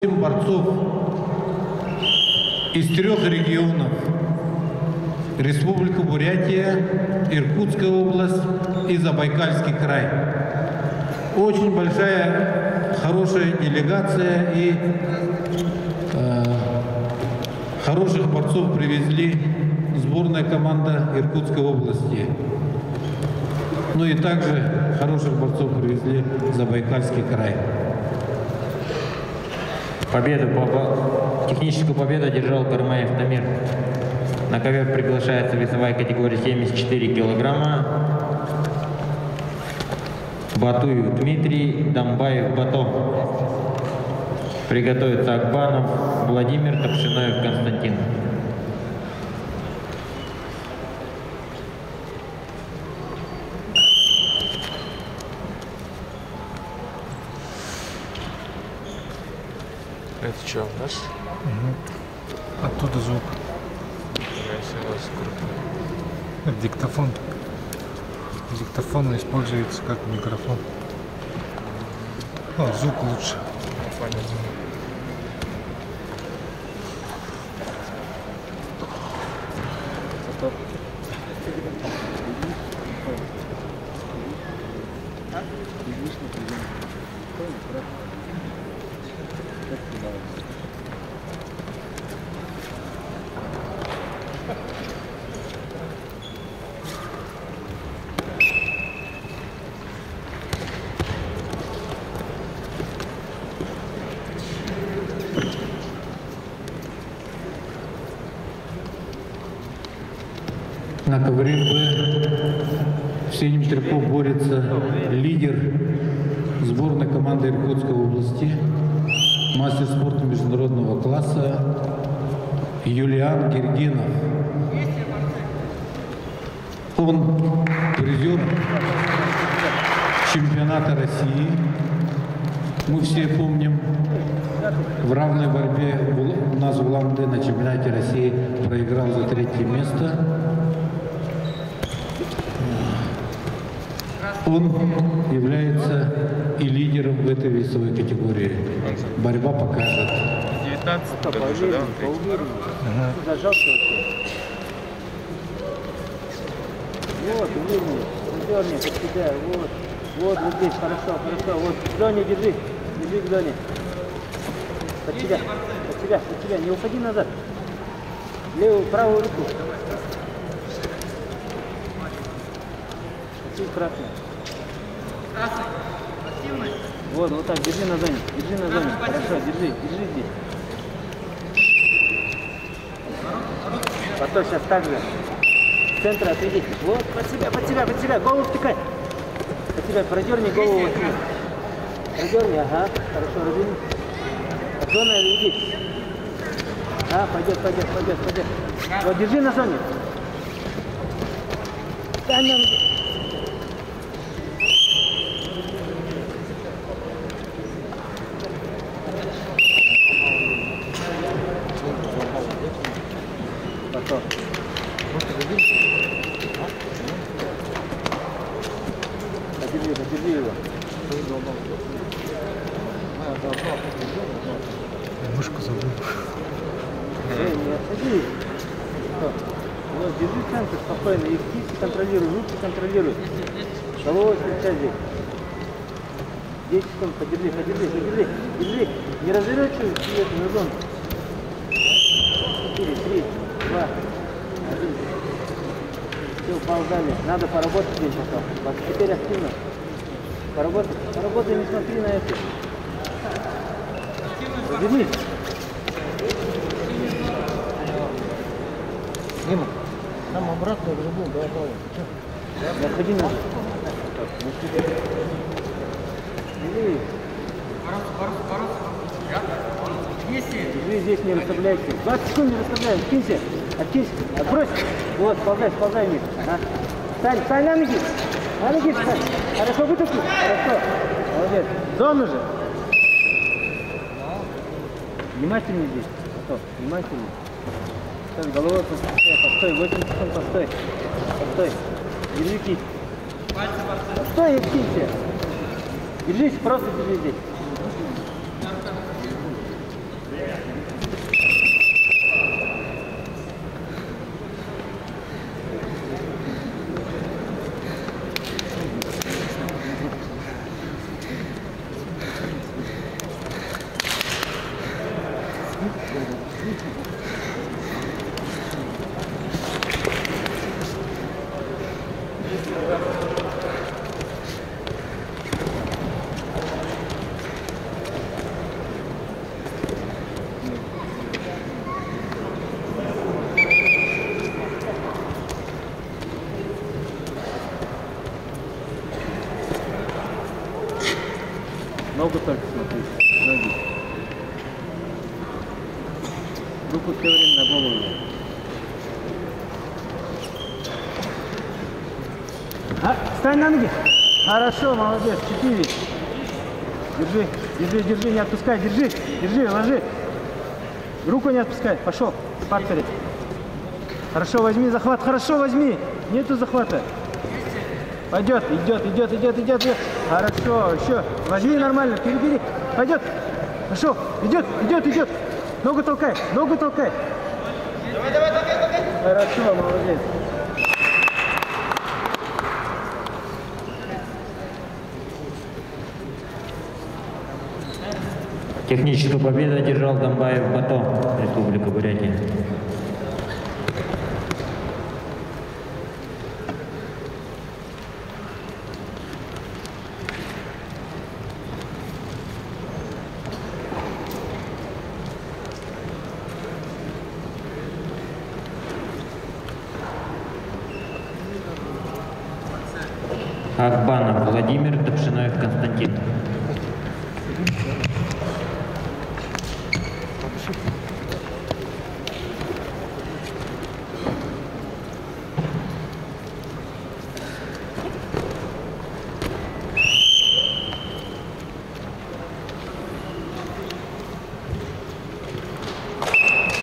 Борцов из 3 регионов: Республика Бурятия, Иркутская область и Забайкальский край. Очень большая, хорошая делегация, и хороших борцов привезли сборная команда Иркутской области. Ну и также хороших борцов привезли в Забайкальский край. Техническую победу одержал Кармаев Тамир. На ковер приглашается весовая категория 74 килограмма. Батуев Дмитрий, Дамбаев Бато. Приготовится Акбанов Владимир, Топшиноев Константин. Это что, у нас? Угу. Оттуда звук. Это диктофон. Диктофон используется как микрофон. О, звук лучше. Понятно. На ковре Б в синем трико борется лидер сборной команды Иркутской области, мастер спорта международного класса Юлиан Гергинов. Он призер чемпионата России. Мы все помним, в равной борьбе у нас в Улан-Удэ на чемпионате России проиграл за 3-е место. Он является и лидером в этой весовой категории. Борьба покажет. 19 году уже, да? Вот, увереннее, дерни под себя, вот здесь, хорошо, вот, в зоне держи в зоне. Под себя, не уходи назад. Левую, правую руку. Красный. Вот так, держи на зоне, хорошо, держи здесь. Потом сейчас так же. С центра отведи. Вот, под себя, голову втыкай. Под себя, продерни голову. Продерни, ага, хорошо, разверни. От зоны отведи. А, пойдет. Вот, держи на зоне. Подержи его. Мышку забыл. Не отходи. Вот, держи центр спокойно. И кисти контролируй, руки контролируй. Головой встречай здесь. 10 секунд, подержи. Не разворачивай свет на зону. 4, 3, 2, 1. Все, уползали. Надо поработать здесь пока. Вот теперь активно. Поработай, не смотри на это. Вернись. Дима, там обратно в любую голову. Не отходи назад. Держи здесь, не расслабляйся. 20 секунд не расслабляйся. Откинься, отбрось. Вот, сползай вниз. Встань на ноги. Встань. Хорошо, вытащи. Хорошо. Молодец. Зону же. Внимательнее здесь. Внимательнее. Стой, головой постой. 8 секунд постой. Держи кисть. Постой и откинься. Держись, просто держи здесь. Ногу только смотри, ноги. Руку все время на голову. Встань на ноги. Хорошо, молодец. 4. Держи, держи, держи, не отпускай. Держи, держи, ложи. Руку не отпускай. Пошел. В партере. Хорошо, возьми захват. Хорошо, возьми. Нету захвата. Пойдет, идет, идет, идет, идет, идет. Хорошо, еще. Возьми нормально, перебери. Пойдет. Пошел. Идет, идет, идет. Ногу толкай, ногу толкай. Давай, давай, давай, давай. Хорошо, молодец. Техническую победу одержал Домбаев Бато, Республика Бурятия. Акбанов Владимир, Топшиноев Константин.